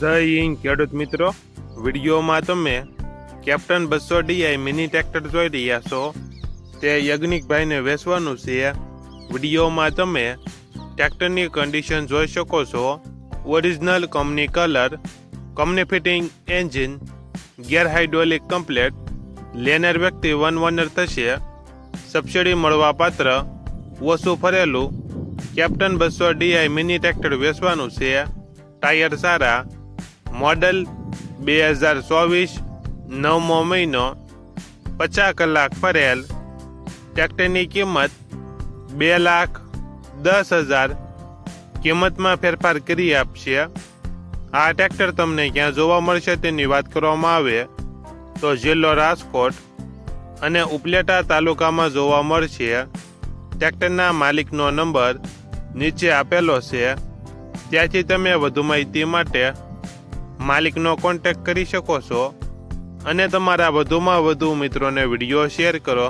જય હિન્દ ખેડૂત મિત્રો, વિડીયોમાં તમે કેપ્ટન 200 DI મિની ટ્રેક્ટર જોઈ રહ્યા છો. તે યજ્ઞિકભાઈને વેચવાનું છે. વિડીયોમાં તમે ટ્રેક્ટરની કન્ડિશન જોઈ શકો છો. Original company colour, company fitting engine, gear hydraulic complete. લેનાર વ્યક્તિ વન ઓનર થશે. સબસિડી મળવા પાત્ર, ઓછું ફરેલું કેપ્ટન 200 DI મિની ટ્રેક્ટર વેચવાનું છે. ટાયર સારા. મોડલ 2024, 9મો મહિનો, 50 કલાક ફરેલ. ટ્રેક્ટરની કિંમત 2,10,000. કિંમતમાં ફેરફાર કરી આપશે. આ ટ્રેક્ટર તમને ક્યાં જોવા મળશે તેની વાત કરવામાં આવે તો જિલ્લો રાજકોટ અને ઉપલેટા તાલુકામાં જોવા મળશે. ટ્રેક્ટરના માલિકનો નંબર નીચે આપેલો છે. ત્યાંથી તમે વધુ માહિતી માટે માલિકનો કોન્ટેક્ટ કરી શકો છો અને તમારા વધુમાં વધુ મિત્રોને વિડીયો શેર કરો.